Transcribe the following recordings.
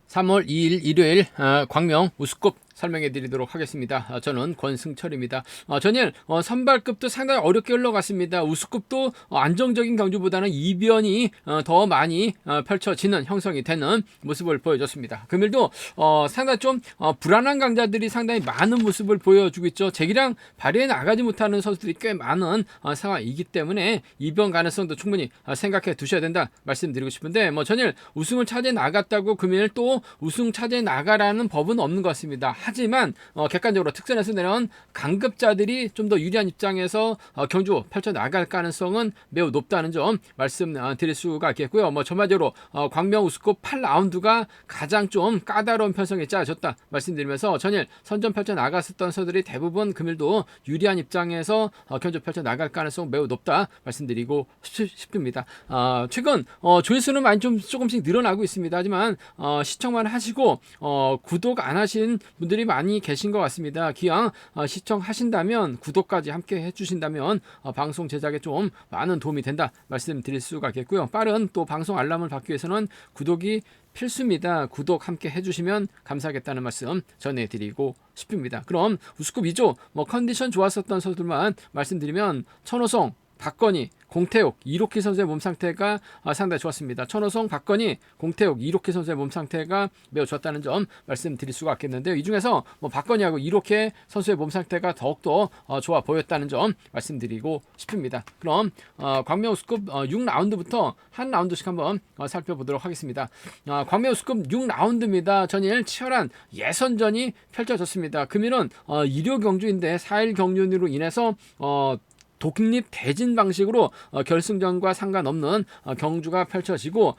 3월 2일 일요일 광명 우스컵 설명해 드리도록 하겠습니다. 저는 권승철입니다. 전일 선발급도 상당히 어렵게 흘러갔습니다. 우스컵도 안정적인 경주보다는 이변이 더 많이 펼쳐지는 형성이 되는 모습을 보여줬습니다. 금일도 상당히 좀 불안한 강자들이 상당히 많은 모습을 보여주고 있죠. 제기량 발휘해 나가지 못하는 선수들이 꽤 많은 상황이기 때문에 이변 가능성도 충분히 생각해 두셔야 된다 말씀드리고 싶은데, 전일 우승을 차지해 나갔다고 금일 또 우승 차지해 나가라는 법은 없는 것 같습니다. 하지만 객관적으로 특선에서 내려온 강급자들이 좀 더 유리한 입장에서 경주 펼쳐 나갈 가능성은 매우 높다는 점 말씀드릴 수가 있겠고요. 전반적으로 광명 우스컵 8라운드가 가장 좀 까다로운 편성에 짜졌다 말씀드리면서, 전일 선전 펼쳐 나갔었던 선수들이 대부분 금일도 유리한 입장에서 경주 펼쳐 나갈 가능성 매우 높다 말씀드리고 싶습니다. 최근 조회수는 많이 좀 조금씩 늘어나고 있습니다. 하지만 시청만 하시고 구독 안 하신 분들이 많이 계신 것 같습니다. 기왕 시청하신다면 구독까지 함께 해주신다면 방송 제작에 좀 많은 도움이 된다 말씀드릴 수가 있겠고요. 빠른 또 방송 알람을 받기 위해서는 구독이 필수입니다. 구독 함께 해주시면 감사하겠다는 말씀 전해드리고 싶습니다. 그럼 우스컵 2조 컨디션 좋았었던 선수들만 말씀드리면, 천호성, 박건희, 공태욱, 이로키 선수의 몸 상태가 상당히 좋았습니다. 천호성, 박건희, 공태욱, 이로키 선수의 몸 상태가 매우 좋았다는 점 말씀드릴 수가 있겠는데요. 이 중에서 박건희하고 이로키 선수의 몸 상태가 더욱더 좋아 보였다는 점 말씀드리고 싶습니다. 그럼 광명 우스컵 6라운드부터 한 라운드씩 한번 살펴보도록 하겠습니다. 광명 우스컵 6라운드입니다. 전일 치열한 예선전이 펼쳐졌습니다. 금일은 일요 경주인데 4일 경륜으로 인해서 독립 대진 방식으로 결승전과 상관없는 경주가 펼쳐지고,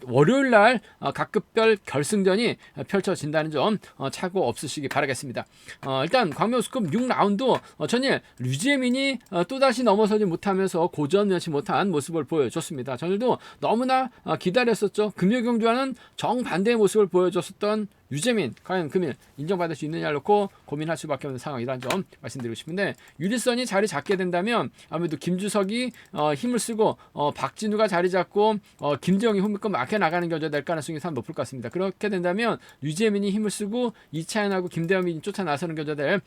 월요일날 각급별 결승전이 펼쳐진다는 점 착오 없으시기 바라겠습니다. 일단 광명 우스컵 6라운드 전일 류재민이 또다시 넘어서지 못하면서 고전 면치 못한 모습을 보여줬습니다. 전일도 너무나 기다렸었죠. 금요 경주와는 정반대의 모습을 보여줬었던 유재민, 과연 금일 인정받을 수 있느냐를 놓고 고민할 수밖에 없는 상황이라는 점 말씀드리고 싶은데, 유리선이 자리 잡게 된다면 아무래도 김주석이 힘을 쓰고 박진우가 자리 잡고 김재영이 홈미권 막혀 나가는 경우가 될 가능성이 상당히 높을 것 같습니다. 그렇게 된다면 유재민이 힘을 쓰고 이차현하고 김대현이 쫓아 나서는 경우가 될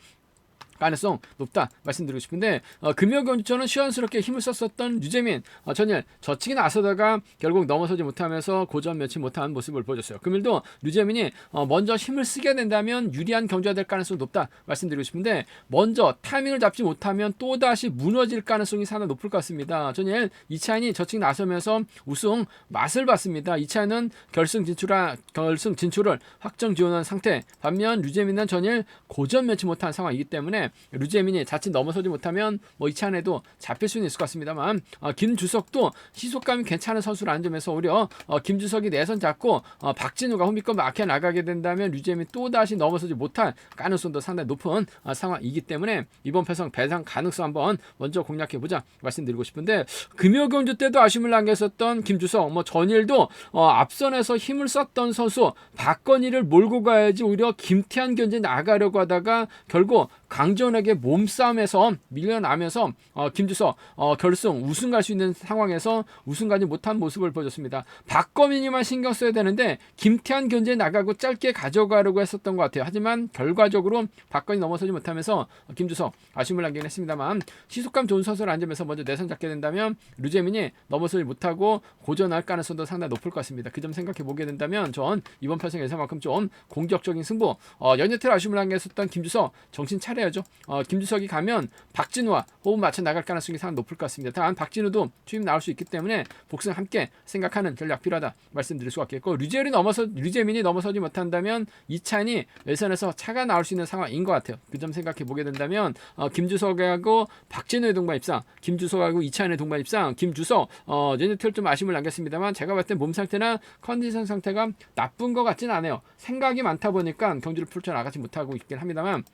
가능성 높다 말씀드리고 싶은데, 금요 경주처는 시원스럽게 힘을 썼었던 유재민 전일 저치기 나서다가 결국 넘어서지 못하면서 고전 면치 못한 모습을 보여줬어요. 금일도 유재민이 먼저 힘을 쓰게 된다면 유리한 경주가 될 가능성이 높다 말씀드리고 싶은데, 먼저 타이밍을 잡지 못하면 또다시 무너질 가능성이 상당히 높을 것 같습니다. 전일 이차현이 저치기 나서면서 우승 맛을 봤습니다. 이차현은 결승 진출을 확정 지원한 상태, 반면 유재민은 전일 고전 면치 못한 상황이기 때문에 류재민이 자칫 넘어서지 못하면 이차안에도 잡힐 수는 있을 것 같습니다만, 김주석도 시속감이 괜찮은 선수라는 점에서 오히려 김주석이 내선 잡고 박진우가 홈미권 막혀 나가게 된다면 류재민이 또다시 넘어서지 못할 가능성도 상당히 높은 상황이기 때문에 이번 패성 배상 가능성 한번 먼저 공략해보자 말씀드리고 싶은데, 금요 경주 때도 아쉬움을 남겼었던 김주석, 전일도 앞선에서 힘을 썼던 선수 박건희를 몰고 가야지 오히려 김태한 견제 나가려고 하다가 결국 강전에게 몸싸움에서 밀려나면서 김주석 결승 우승 갈 수 있는 상황에서 우승 가지 못한 모습을 보여줬습니다. 박건희만 신경 써야 되는데 김태한 견제 나가고 짧게 가져가려고 했었던 것 같아요. 하지만 결과적으로 박건희 넘어서지 못하면서 김주석 아쉬움을 남기긴 했습니다만, 시속감 좋은 선수를 점에서 먼저 내선 잡게 된다면 류재민이 넘어서지 못하고 고전할 가능성도 상당히 높을 것 같습니다. 그 점 생각해 보게 된다면 전 이번 편성 예상만큼 좀 공격적인 승부, 연여태로 아쉬움을 남겼었던 김주석 정신 차려야죠. 김주석이 가면 박진우와 호흡 맞춰 나갈 가능성이 상당히 높을 것 같습니다. 다만 박진우도 투입 나올 수 있기 때문에 복승 함께 생각하는 전략 필요하다 말씀드릴 수가 있겠고, 류재민이 넘어서지 못한다면 이찬이 예선에서 차가 나올 수 있는 상황인 것 같아요. 그 점 생각해 보게 된다면 김주석하고 박진우의 동반 입상, 김주석하고 이찬의 동반 입상, 김주석 연여태로 좀 아쉬움을 남겼습니다만, 제가 봤을 때 몸 상태나 컨디션 상태가 나쁜 것 같진 않아요. 생각이 많다 보니까 경주를 펼쳐 나가지 못하고 있긴 합니다만,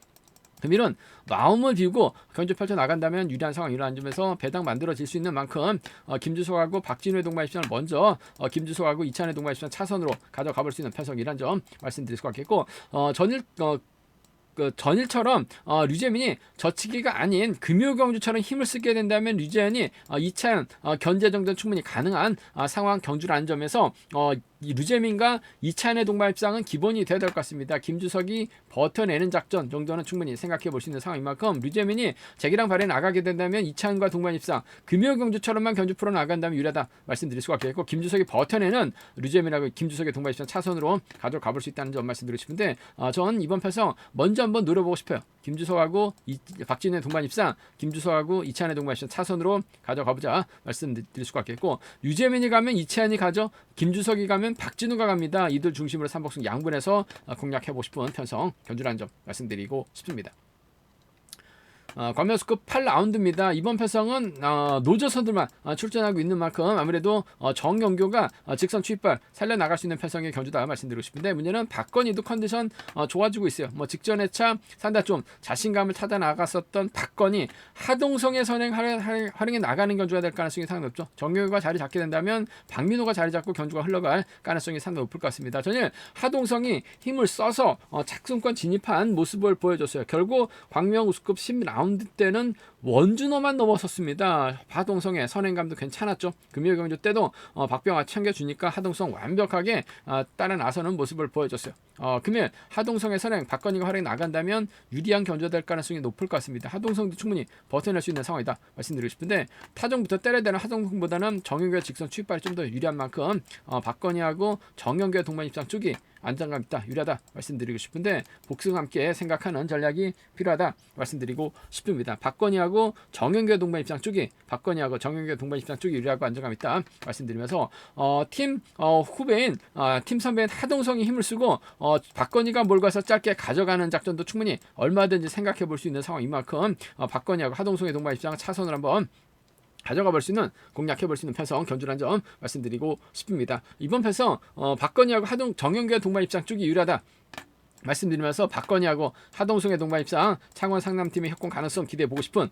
금일은 마음을 비우고 경주 펼쳐 나간다면 유리한 상황이 일어나는 점에서 배당 만들어질 수 있는 만큼 김주석하고 박진우의 동반 입장을 먼저 김주석하고 이찬의 동반 입장 차선으로 가져가 볼 수 있는 편성이란 점 말씀드릴 수가 있겠고, 전일 그 전일처럼 류재민이 젖히기가 아닌 금요경주처럼 힘을 쓰게 된다면 류재현이 2차연 견제 정도는 충분히 가능한 상황 경주라는 점에서 이 류재민과 2차연의 동반 입상은 기본이 되어야 될 것 같습니다. 김주석이 버텨내는 작전 정도는 충분히 생각해 볼 수 있는 상황인 만큼 류재민이 재기랑 발에 나가게 된다면 2차연과 동반 입상 금요경주처럼만 견주 풀어 나간다면 유리하다 말씀드릴 수가 없겠고, 김주석이 버텨내는 류재민하고 김주석의 동반 입상 차선으로 가져가 볼 수 있다는 점 말씀드리고 싶은데, 전 이번 패성 먼저 한번 노려보고 싶어요. 김주석하고 박진우의 동반 입상, 김주석하고 이찬의 동반 입상 차선으로 가져가보자 말씀드릴 수가 있겠고, 류재민이 가면 이찬이 가죠. 김주석이 가면 박진우가 갑니다. 이들 중심으로 삼복승 양분해서 공략해보고 싶은 편성 견주라는 점 말씀드리고 싶습니다. 광명우스급 8라운드입니다. 이번 패성은 노저선들만 출전하고 있는 만큼 아무래도 정영교가 직선 추입발 살려나갈 수 있는 패성의 견주다 말씀드리고 싶은데, 문제는 박건희도 컨디션 좋아지고 있어요. 직전에 차 상당히 좀 자신감을 타다 나갔었던 박건희, 하동성의 선행 활용해 나가는 견주가 될 가능성이 상당히 높죠. 정영교가 자리 잡게 된다면 박민호가 자리 잡고 견주가 흘러갈 가능성이 상당히 높을 것 같습니다. 저는 하동성이 힘을 써서 착승권 진입한 모습을 보여줬어요. 결국 광명우스급 10라운드 때는 원준호만 넘어섰습니다. 하동성의 선행감도 괜찮았죠. 금요경주 때도 박병아 챙겨주니까 하동성 완벽하게 따라 나서는 모습을 보여줬어요. 금요일 하동성의 선행 박건희가 활약이 나간다면 유리한 견주가 될 가능성이 높을 것 같습니다. 하동성도 충분히 버텨낼 수 있는 상황이다 말씀드리고 싶은데, 타종부터 때려야 되는 하동성보다는 정영규의 직선 추입발이 좀 더 유리한 만큼 박건희하고 정영규의 동반 입상 쪽이 안정감 있다, 유리하다 말씀드리고 싶은데, 복승 함께 생각하는 전략이 필요하다 말씀드리고 싶습니다. 박건희하고 정영규의 동반 입상 쪽이, 박건희하고 정영규의 동반 입상 쪽이 유리하고 안정감 있다 말씀드리면서, 팀 후배인 팀 선배인 하동성이 힘을 쓰고 박건희가 몰가서 짧게 가져가는 작전도 충분히 얼마든지 생각해 볼 수 있는 상황인 만큼 박건희하고 하동성의 동반 입상 차선을 한번 가져가 볼 수 있는, 공략해 볼 수 있는 패성 견주라는 점 말씀드리고 싶습니다. 이번 패성 박건희하고 정영규의 동반 입상 쪽이 유리하다 말씀드리면서, 박건희하고 하동성의 동반 입상 창원 상남팀의 협공 가능성 기대해 보고 싶은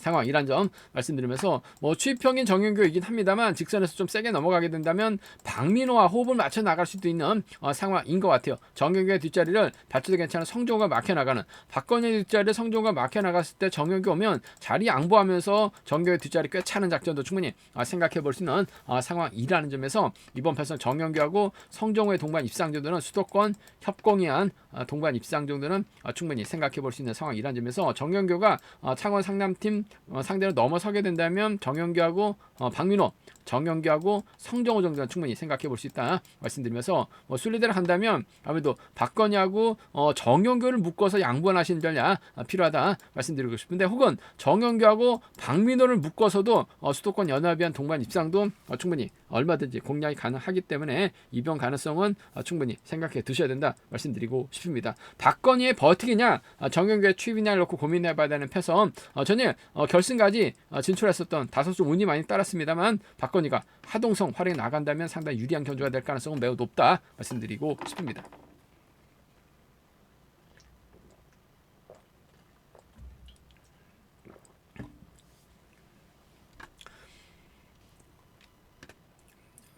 상황이란 점 말씀드리면서, 추입형인 정영규이긴 합니다만 직선에서 좀 세게 넘어가게 된다면 박민호와 호흡을 맞춰 나갈 수도 있는 상황인 것 같아요. 정영규의 뒷자리를 받쳐도 괜찮은 성종호가 막혀 나가는, 박건희의 뒷자리를 성종호가 막혀 나갔을 때 정영규 오면 자리 양보하면서 정영규의 뒷자리 꽤 차는 작전도 충분히 생각해 볼 수 있는 상황이라는 점에서, 이번 패선 정영규하고 성종호의 동반 입상 정도는 수도권 협공이한 동반 입상 정도는 충분히 생각해 볼 수 있는 상황이라는 점에서, 정영규가 창원 상남팀 상대로 넘어서게 된다면 정영규하고 박민호, 정영규하고 성정호 정도는 충분히 생각해 볼 수 있다 말씀드리면서, 순리대로 한다면 아무래도 박건희하고 정영규를 묶어서 양분하시는 전략 필요하다 말씀드리고 싶은데, 혹은 정영규하고 박민호를 묶어서도 수도권 연합위한 동반 입상도 충분히 얼마든지 공략이 가능하기 때문에 이변 가능성은 충분히 생각해 두셔야 된다 말씀드리고 싶습니다. 박건희의 버티기냐 정영규의 추입이냐를 놓고 고민해 봐야 되는 패선, 전일 결승까지 진출했었던 다소 운이 많이 따랐습니다만 박건희가 하동성 활용해 나간다면 상당히 유리한 견주가 될 가능성은 매우 높다 말씀드리고 싶습니다.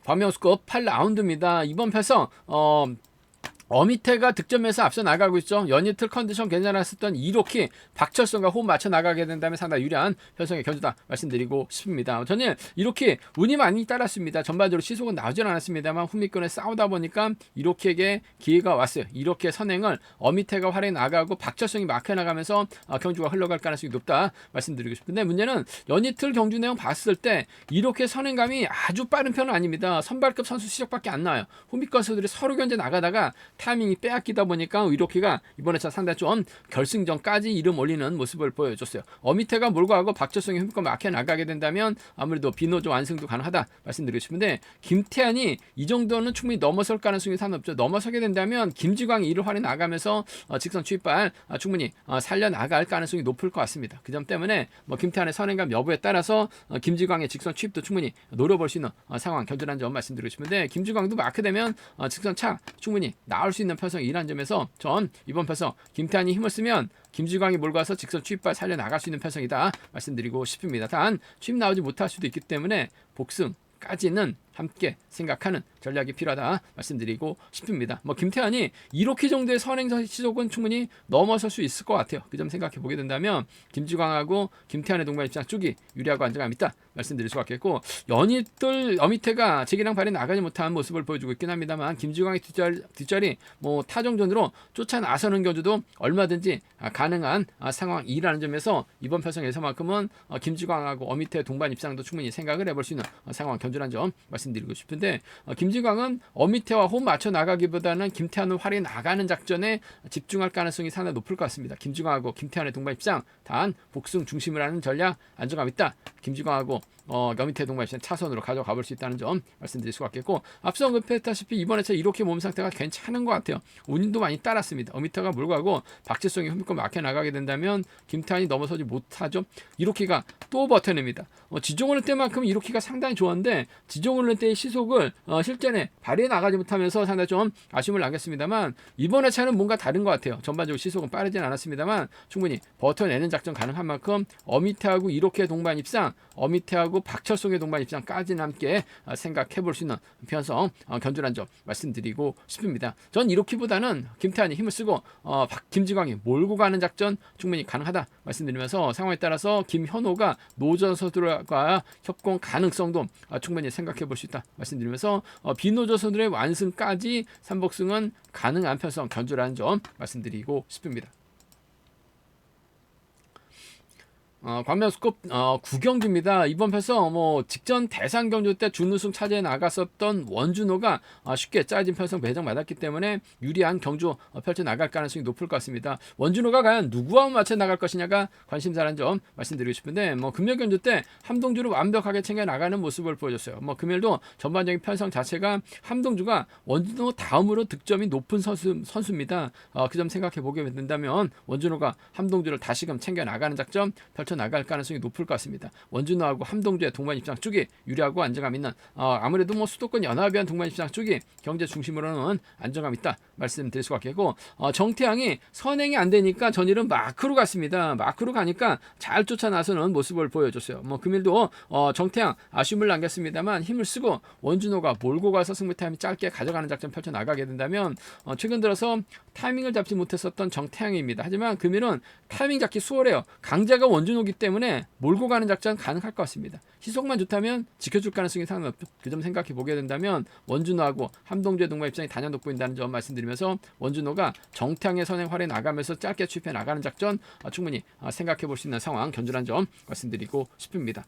광명우스급 8라운드입니다. 이번 패성 어미태가 득점에서 앞서 나가고 있죠. 연이틀 컨디션 괜찮았었던 이로키, 박철성과 호흡 맞춰 나가게 된다면 상당히 유리한 편성의 견주다 말씀드리고 싶습니다. 저는 이로키 운이 많이 따랐습니다. 전반적으로 시속은 나오진 않았습니다만 후미권에 싸우다 보니까 이로키에게 기회가 왔어요. 이로키의 선행을 어미태가 활용해 나가고 박철성이 막혀 나가면서 경주가 흘러갈 가능성이 높다 말씀드리고 싶은데, 문제는 연이틀 경주 내용 봤을 때 이로키의 선행감이 아주 빠른 편은 아닙니다. 선발급 선수 시작밖에 안 나와요. 후미권 선수들이 서로 견제 나가다가 타이밍이 빼앗기다 보니까 이로키가 이번에 상당히 좀 결승전까지 이름 올리는 모습을 보여줬어요. 어미태가 몰고 가고 박철성이 흠껏 막혀 나가게 된다면 아무래도 비노조 완승도 가능하다 말씀드리고 싶은데, 김태환이 이 정도는 충분히 넘어설 가능성이 상당히 높죠. 넘어서게 된다면 김지광이 이를 활용해 나가면서 직선 추입발 충분히 살려나갈 가능성이 높을 것 같습니다. 그 점 때문에 김태환의 선행감 여부에 따라서 김지광의 직선 추입도 충분히 노려볼 수 있는 상황 견주라는 점 말씀드리고 싶은데, 김지광도 막게 되면 직선 차 충분히 나올 수 있는 편성이라는 점에서 전 이번 편성 김태환이 힘을 쓰면 김지광이 몰고 와서 직선 추입발 살려나갈 수 있는 편성이다 말씀드리고 싶습니다. 단 추입 나오지 못할 수도 있기 때문에 복승까지는 함께 생각하는 전략이 필요하다 말씀드리고 싶습니다. 뭐 김태환이 이렇게 정도의 선행 시속은 충분히 넘어설 수 있을 것 같아요. 그 점 생각해 보게 된다면 김지광하고 김태환의 동반 입장 쪽이 유리하고 안정감 있다 말씀드릴 수 있겠고, 연희들 어미태가 제기랑 발이 나가지 못한 모습을 보여주고 있긴 합니다만 김지광의 뒷자리 뭐 타정전으로 쫓아 나서는 경주도 얼마든지 가능한 상황이라는 점에서 이번 편성에서만큼은 김지광하고 어미태 동반 입장도 충분히 생각을 해볼 수 있는 상황 견주란 점 말씀드리고 싶은데, 김지광은 어미태와 호흡 맞춰 나가기보다는 김태환을 활이 나가는 작전에 집중할 가능성이 상당히 높을 것 같습니다. 김지광하고 김태환의 동반 입장 단 복승 중심을 하는 전략 안정감 있다. 김지광하고 어미태 동반 입장 차선으로 가져가 볼 수 있다는 점 말씀드릴 수가 있겠고, 앞서 언급했다시피 이번 회차 이렇게 몸 상태가 괜찮은 것 같아요. 운도 많이 따랐습니다. 어미태가 몰고 가고 박지성이 흠입고 막혀 나가게 된다면 김태환이 넘어서지 못하죠. 이로키가 또 버텨냅니다. 지종을 할 때만큼 이로키가 상당히 좋았는데 지종을 할 때의 시속을 실전에 발휘해 나가지 못하면서 상당히 좀 아쉬움을 남겼습니다만, 이번 회차는 뭔가 다른 것 같아요. 전반적으로 시속은 빠르진 않았습니다만 충분히 버텨내는 작전 가능한 만큼 어미태하고 이로키의 동반 입장, 어미태하고 박철송의 동반 입장까지는 함께 생각해 볼 수 있는 편성 견주란 점 말씀드리고 싶습니다. 전 이로키보다는 김태환이 힘을 쓰고 김지광이 몰고 가는 작전 충분히 가능하다 말씀드리면서, 상황에 따라서 김현호가 노전 선수들과 협공 가능성도 충분히 생각해 볼 수 있다 말씀드리면서, 비노조 선수들의 완승까지 3복승은 가능한 편성 견주라는 점 말씀드리고 싶습니다. 광명스컵 9경기입니다. 이번 편성 직전 대상 경주 때 준우승 차지해 나갔었던 원준호가 쉽게 짜진 편성 배정받았기 때문에 유리한 경주 펼쳐 나갈 가능성이 높을 것 같습니다. 원준호가 과연 누구와 맞춰 나갈 것이냐가 관심사라는 점 말씀드리고 싶은데, 금요 경주 때 함동주를 완벽하게 챙겨 나가는 모습을 보여줬어요. 금요일도 전반적인 편성 자체가 함동주가 원준호 다음으로 득점이 높은 선수입니다. 그 점 생각해 보게 된다면 원준호가 함동주를 다시금 챙겨 나가는 작전 펼쳐 나갈 가능성이 높을 것 같습니다. 원준호하고 함동주의 동반 입장 쪽이 유리하고 안정감 있는, 아무래도 수도권 연합에 한 동반 입장 쪽이 경제 중심으로는 안정감 있다 말씀드릴 수가 있겠고, 정태양이 선행이 안 되니까 전일은 마크로 갔습니다. 마크로 가니까 잘 쫓아 나서는 모습을 보여줬어요. 금일도 정태양 아쉬움을 남겼습니다만 힘을 쓰고 원준호가 몰고 가서 승부 타임이 짧게 가져가는 작전 펼쳐 나가게 된다면, 최근 들어서 타이밍을 잡지 못했었던 정태양입니다. 하지만 금일은 타이밍 잡기 수월해요. 강자가 원준호기 때문에 몰고 가는 작전 가능할 것 같습니다. 시속만 좋다면 지켜줄 가능성이 상당히 높죠. 그 점 생각해 보게 된다면 원준호하고 함동주의 동반 입장이 단연 돋보인다는 점 말씀드리면서, 원준호가 정태양의 선행 활에 나가면서 짧게 추입해 나가는 작전 충분히 생각해 볼 수 있는 상황 견주란 점 말씀드리고 싶습니다.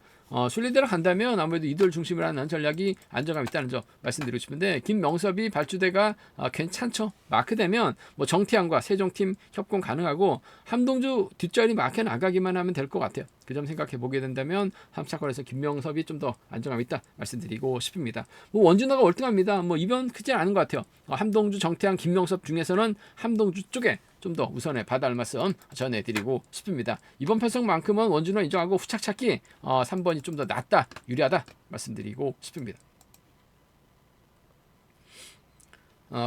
순리대로 간다면 아무래도 이들 중심으로 하는 전략이 안정감 있다는 점 말씀드리고 싶은데, 김명섭이 발주대가 괜찮죠. 마크되면 정태양과 세종팀 협공 가능하고 함동주 뒷자리 막혀 나가기만 하면 될 것 같아요. 그 점 생각해 보게 된다면 3차권에서 김명섭이 좀 더 안정감 있다 말씀드리고 싶습니다. 원준호가 월등합니다. 이변 크진 않은 것 같아요. 함동주, 정태양, 김명섭 중에서는 함동주 쪽에 좀 더 우선에 받아할 말씀 전해드리고 싶습니다. 이번 편성만큼은 원준호 인정하고 후착 찾기 3번이 좀 더 낫다, 유리하다 말씀드리고 싶습니다.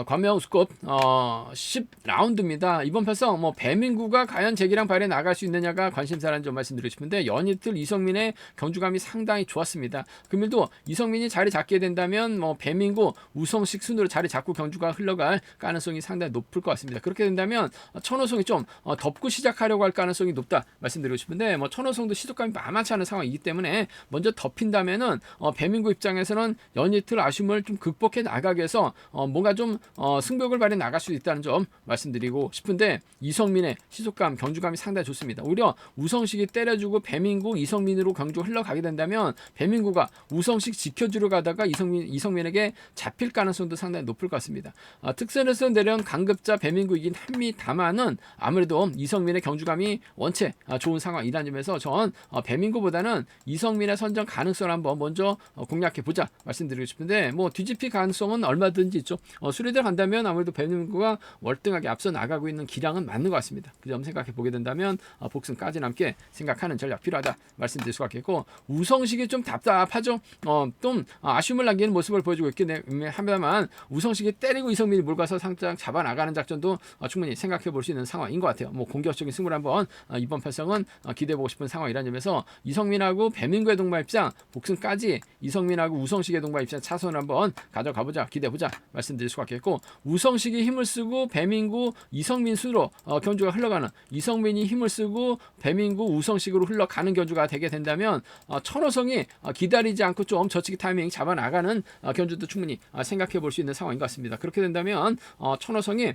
광명우스컵 10라운드입니다. 이번 편성 배민구가 과연 재기랑 발에 나갈 수 있느냐가 관심사라는 점 말씀드리고 싶은데, 연이틀 이성민의 경주감이 상당히 좋았습니다. 금일도 이성민이 자리 잡게 된다면 배민구, 우성식 순으로 자리 잡고 경주가 흘러갈 가능성이 상당히 높을 것 같습니다. 그렇게 된다면 천호성이 좀 덮고 시작하려고 할 가능성이 높다 말씀드리고 싶은데, 천호성도 시속감이 만만치 않은 상황이기 때문에 먼저 덮인다면은 배민구 입장에서는 연이틀 아쉬움을 좀 극복해 나가기 위해서 뭔가 좀 승벽을 발휘해 나갈 수 있다는 점 말씀드리고 싶은데, 이성민의 시속감, 경주감이 상당히 좋습니다. 오히려 우성식이 때려주고 배민구, 이성민으로 경주 흘러가게 된다면 배민구가 우성식 지켜주려 가다가 이성민에게 잡힐 가능성도 상당히 높을 것 같습니다. 특선에서 내려온 강급자 배민구이긴 합니다만은 아무래도 이성민의 경주감이 원체 좋은 상황이라는 점에서 전 배민구보다는 이성민의 선정 가능성을 한번 먼저 공략해 보자 말씀드리고 싶은데, 뒤집힐 가능성은 얼마든지 있죠. 수리대로 간다면 아무래도 배민구가 월등하게 앞서 나가고 있는 기량은 맞는 것 같습니다. 그 점 생각해 보게 된다면 복승까지 남게 생각하는 전략 필요하다 말씀드릴 수가 있겠고, 우성식이 좀 답답하죠. 좀 아쉬움을 남기는 모습을 보여주고 있긴 합니다만 우성식이 때리고 이성민이 몰가서 상장 잡아 나가는 작전도 충분히 생각해 볼 수 있는 상황인 것 같아요. 뭐 공격적인 승부를 한번 이번 편성은 기대해 보고 싶은 상황이라는 점에서 이성민하고 배민구의 동반 입장, 복승까지 이성민하고 우성식의 동반 입장 차선을 한번 가져가 보자, 기대해 보자 말씀드릴 수가 있겠고, 우성식이 힘을 쓰고 배민구 이성민 순으로 견주가 흘러가는, 이성민이 힘을 쓰고 배민구 우성식으로 흘러가는 견주가 되게 된다면 천호성이 기다리지 않고 좀 저치기 타이밍 잡아 나가는 견주도 충분히 생각해 볼 수 있는 상황인 것 같습니다. 그렇게 된다면 천호성이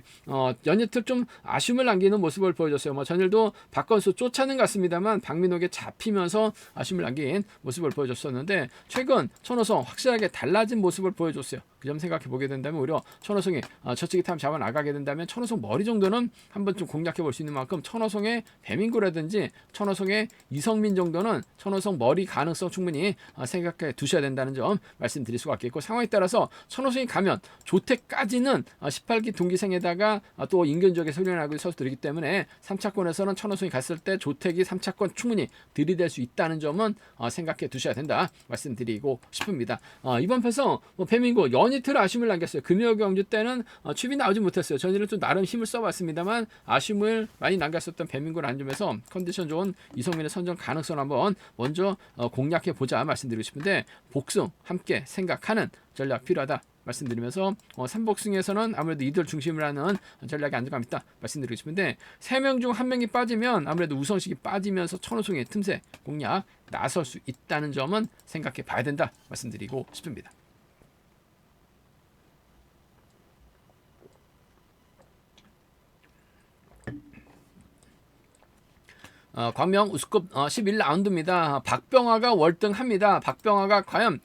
연이틀 좀 아쉬움을 남기는 모습을 보여줬어요. 뭐 전일도 박건수 쫓아는 갔습니다만 박민호에게 잡히면서 아쉬움을 남긴 모습을 보여줬었는데, 최근 천호성 확실하게 달라진 모습을 보여줬어요. 그 점 생각해 보게 된다면 오히려 천호성이 저치기 타임 잡아 나가게 된다면 천호성 머리 정도는 한번 좀 공략해 볼 수 있는 만큼 천호성의 배민구라든지 천호성의 이성민 정도는 천호성 머리 가능성 충분히 생각해 두셔야 된다는 점 말씀드릴 수가 있겠고, 상황에 따라서 천호성이 가면 조태까지는 18기 동기생에다가 또 인근 지역에 훈련하고 선수들이기 때문에 3차권에서는 천호성이 갔을 때 조택이 3차권 충분히 들이댈 수 있다는 점은 생각해 두셔야 된다 말씀드리고 싶습니다. 이번 편성 배민구 연이틀 아쉬움을 남겼어요. 금요 경주 때는 취비 나오지 못했어요. 전일은 좀 나름 힘을 써봤습니다만 아쉬움을 많이 남겼었던 배민구라는 점에서 컨디션 좋은 이성민의 선정 가능성 한번 먼저 공략해 보자 말씀드리고 싶은데, 복승 함께 생각하는 전략 필요하다 말씀드리면서 3복승에서는 아무래도 이들 중심으로 하는 전략이 안정감 있다 말씀드리고 싶은데, 3명 중 1명이 빠지면 아무래도 우성식이 빠지면서 천호성의 틈새 공략 나설 수 있다는 점은 생각해 봐야 된다 말씀드리고 싶습니다. 광명 우스컵 11라운드입니다. 박병화가 월등합니다. 박병화가 과연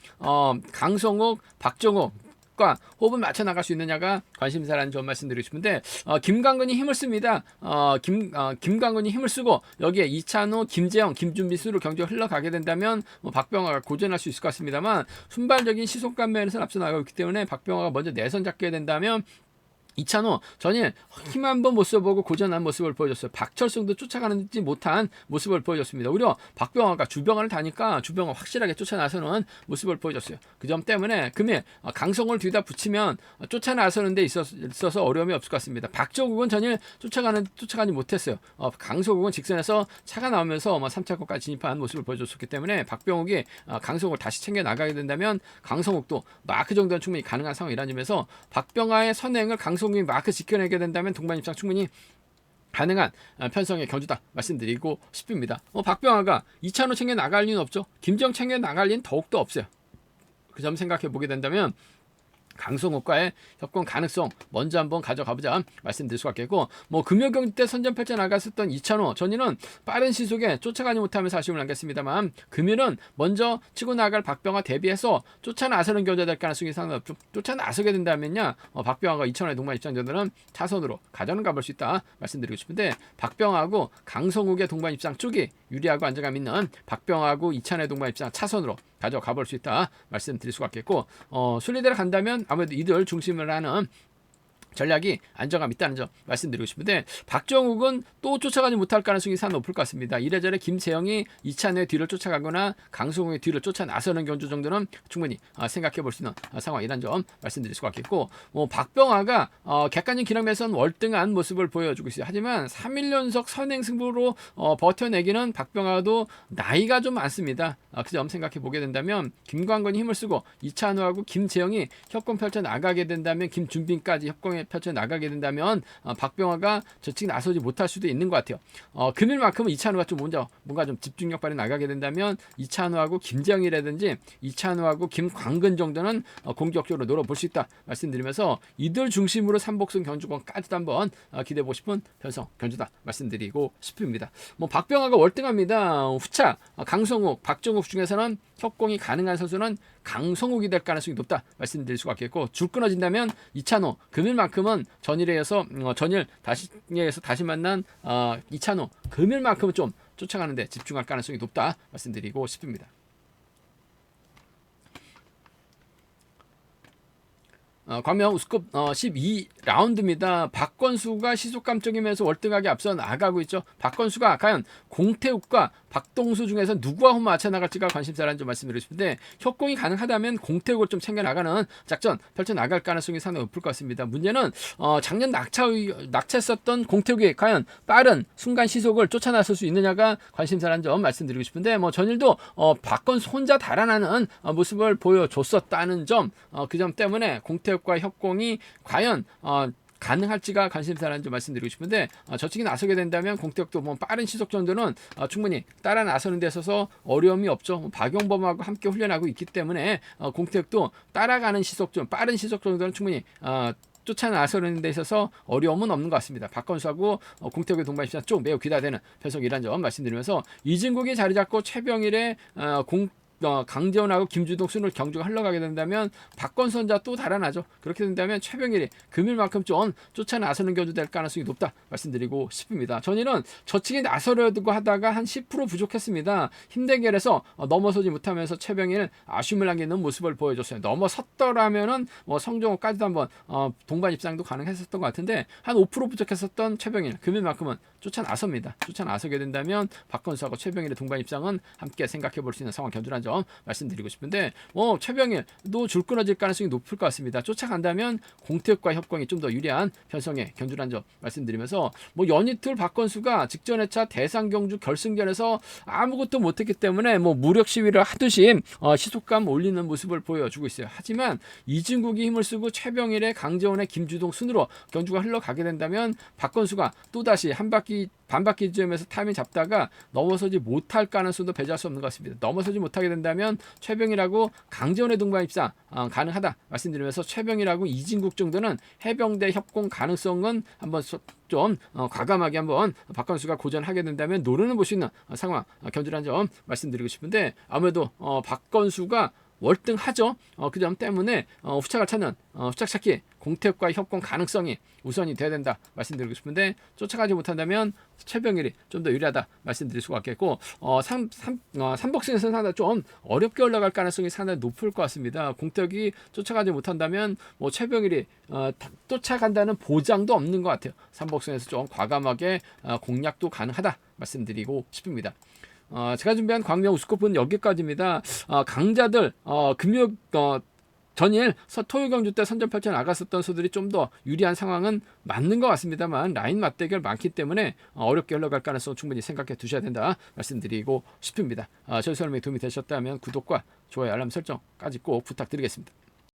강성욱, 박정욱과 호흡을 맞춰 나갈 수 있느냐가 관심사라는 점 말씀드리고 싶은데, 김광근이 힘을 씁니다. 김광근이 힘을 쓰고 여기에 이찬호, 김재영, 김준비수로 경기가 흘러가게 된다면 박병화가 고전할 수 있을 것 같습니다만, 순발적인 시속감 면에서 앞서 나가고 있기 때문에 박병화가 먼저 내선 잡게 된다면 이찬호 전일 힘 한번 못 써보고 고전한 모습을 보여줬어요. 박철승도 쫓아가지 못한 모습을 보여줬습니다. 오히려 박병화가 주병화를 다니까 주병화 확실하게 쫓아나서는 모습을 보여줬어요. 그 점 때문에 금일 강성을 뒤다 붙이면 쫓아나서는 데 있어서 어려움이 없을 것 같습니다. 박정욱은 전일 쫓아가지 못했어요. 강성욱은 직선에서 차가 나오면서 3차권까지 진입한 모습을 보여줬기 때문에 박병욱이 강성욱을 다시 챙겨 나가게 된다면 강성욱도 마크 정도는 충분히 가능한 상황이라는 점에서 박병화의 선행을 강성욱이 마크 지켜내게 된다면 동반 입장 충분히 가능한 편성의 견주다 말씀드리고 싶습니다. 박병화가 이찬호 챙겨 나갈 리는 없죠. 김정 챙겨 나갈 리는 더욱더 없어요. 그 점 생각해 보게 된다면 강성욱과의 협공 가능성 먼저 한번 가져가보자 말씀드릴 수가 있겠고, 금요 경기 때 선전 펼쳐 나갔었던 이찬호 전일은 빠른 시속에 쫓아가지 못하면서 아쉬움을 남겼습니다만, 금요일은 먼저 치고 나갈 박병화 대비해서 쫓아나서는 견제가 될 가능성이 상당히 높죠. 쫓아나서게 된다면요, 박병화가 이찬호의 동반 입장자들은 차선으로 가져는 가볼 수 있다 말씀드리고 싶은데, 박병화하고 강성욱의 동반 입장 쪽이 유리하고 안정감 있는 박병화하고 이찬호의 동반 입장 차선으로 가져가 볼 수 있다 말씀드릴 수가 있겠고, 순리대로 간다면 아무래도 이들 중심을 하는 전략이 안정감 있다는 점 말씀드리고 싶은데, 박정욱은 또 쫓아가지 못할 가능성이 상당히 높을 것 같습니다. 이래저래 김재영이 이찬호의 뒤를 쫓아가거나 강성욱의 뒤를 쫓아 나서는 견주 정도는 충분히 생각해 볼 수 있는 상황이라는 점 말씀드릴 수가 있겠고, 박병화가 객관적 기량에서는 월등한 모습을 보여주고 있어요. 하지만 3일 연속 선행 승부로 버텨내기는 박병화도 나이가 좀 많습니다. 그 점 생각해 보게 된다면 김광건이 힘을 쓰고 이찬호하고 김재영이 협공 펼쳐 나가게 된다면, 김준빈까지 협공에 펼쳐 나가게 된다면 박병화가 저측 나서지 못할 수도 있는 것 같아요. 금일만큼은 이찬호가 좀 뭔가 좀 집중력 발휘 나가게 된다면 이찬호하고 김재영이라든지 이찬호하고 김광근 정도는 공격적으로 노려볼 수 있다 말씀드리면서, 이들 중심으로 3복승 견주권까지도 한번 기대해보고 싶은 편성 견주다 말씀드리고 싶습니다. 박병화가 월등합니다. 후차 강성욱, 박정욱 중에서는 협공이 가능한 선수는 강성욱이 될 가능성이 높다 말씀드릴 수가 있겠고, 줄 끊어진다면 이찬호, 금일만큼은 전일 다시 만난 이찬호, 금일만큼은 좀 쫓아가는데 집중할 가능성이 높다 말씀드리고 싶습니다. 광명 우스컵 12라운드입니다. 박건수가 시속감적이면서 월등하게 앞서 나가고 있죠. 박건수가 과연 공태욱과 박동수 중에서 누구와 홈 맞춰 나갈지가 관심사라는 점 말씀드리고 싶은데, 협공이 가능하다면 공태욱을 좀 챙겨나가는 작전 펼쳐나갈 가능성이 상당히 높을 것 같습니다. 문제는 작년 낙차했었던 공태욱이 과연 빠른 순간 시속을 쫓아 나설 수 있느냐가 관심사라는 점 말씀드리고 싶은데, 전일도 박건수 혼자 달아나는 모습을 보여줬었다는 점, 그 점 때문에 공태욱과 협공이 과연 가능할지가 관심사라는 점 말씀드리고 싶은데, 저측이 나서게 된다면 공태욱도 뭐 빠른 시속 정도는 충분히 따라 나서는 데 있어서 어려움이 없죠. 박용범하고 함께 훈련하고 있기 때문에 공태욱도 따라가는 시속 좀 빠른 시속 정도는 충분히 쫓아 나서는 데 있어서 어려움은 없는 것 같습니다. 박건수하고 공태욱의 동반 입장 쪽 매우 기대되는 배석이라는 점 말씀드리면서, 이진국이 자리 잡고 최병일의 강재원하고 김주동 순으로 경주가 흘러가게 된다면 박건수 혼자 또 달아나죠. 그렇게 된다면 최병일이 금일만큼 좀 쫓아 나서는 경주 될 가능성이 높다 말씀드리고 싶습니다. 전일은 저측이 나서려고 하다가 한 10% 부족했습니다. 힘대결에서 넘어서지 못하면서 최병일 아쉬움을 남기는 모습을 보여줬어요. 넘어섰더라면은 성종호까지도 한번 동반 입상도 가능했었던 것 같은데, 한 5% 부족했었던 최병일 금일만큼은 쫓아 나섭니다. 쫓아 나서게 된다면 박건수하고 최병일의 동반 입상은 함께 생각해 볼 수 있는 상황 견주라는 점 말씀드리고 싶은데, 최병일도 줄 끊어질 가능성이 높을 것 같습니다. 쫓아간다면 공태욱과 협공이 좀 더 유리한 편성의 견주라는 점 말씀드리면서, 연이틀 박건수가 직전 회차 대상 경주 결승전에서 아무것도 못했기 때문에 무력 시위를 하듯이 시속감 올리는 모습을 보여주고 있어요. 하지만 이진국이 힘을 쓰고 최병일의 강재원의 김주동 순으로 경주가 흘러가게 된다면 박건수가 또다시 반바퀴 지점에서 타이밍 잡다가 넘어서지 못할 가능성도 배제할 수 없는 것 같습니다. 넘어서지 못하게 된다면 최병일하고 강재원의 동반 입상 가능하다 말씀드리면서, 최병일하고 이진국 정도는 해병대 협공 가능성은 한번 좀 과감하게 한번 박건수가 고전하게 된다면 노려는 볼 수 있는 상황 견주라는 점 말씀드리고 싶은데, 아무래도 박건수가 월등하죠. 그 점 때문에 후착을 찾는 후착 찾기 공태욱과 협공 가능성이 우선이 돼야 된다 말씀드리고 싶은데, 쫓아가지 못한다면 최병일이 좀 더 유리하다 말씀드릴 수가 있겠고, 삼복승에서는 상당히 좀 어렵게 올라갈 가능성이 상당히 높을 것 같습니다. 공태욱이 쫓아가지 못한다면 최병일이 쫓아간다는 보장도 없는 것 같아요. 삼복승에서 좀 과감하게 공략도 가능하다 말씀드리고 싶습니다. 제가 준비한 광명 우스컵은 여기까지입니다. 강자들 금요 전일 토요 경주 때 선전 펼쳐 나갔었던 소들이 좀 더 유리한 상황은 맞는 것 같습니다만, 라인 맞대결 많기 때문에 어렵게 흘러갈 가능성 충분히 생각해 두셔야 된다 말씀드리고 싶습니다. 저희 설명이 도움이 되셨다면 구독과 좋아요, 알람 설정까지 꼭 부탁드리겠습니다.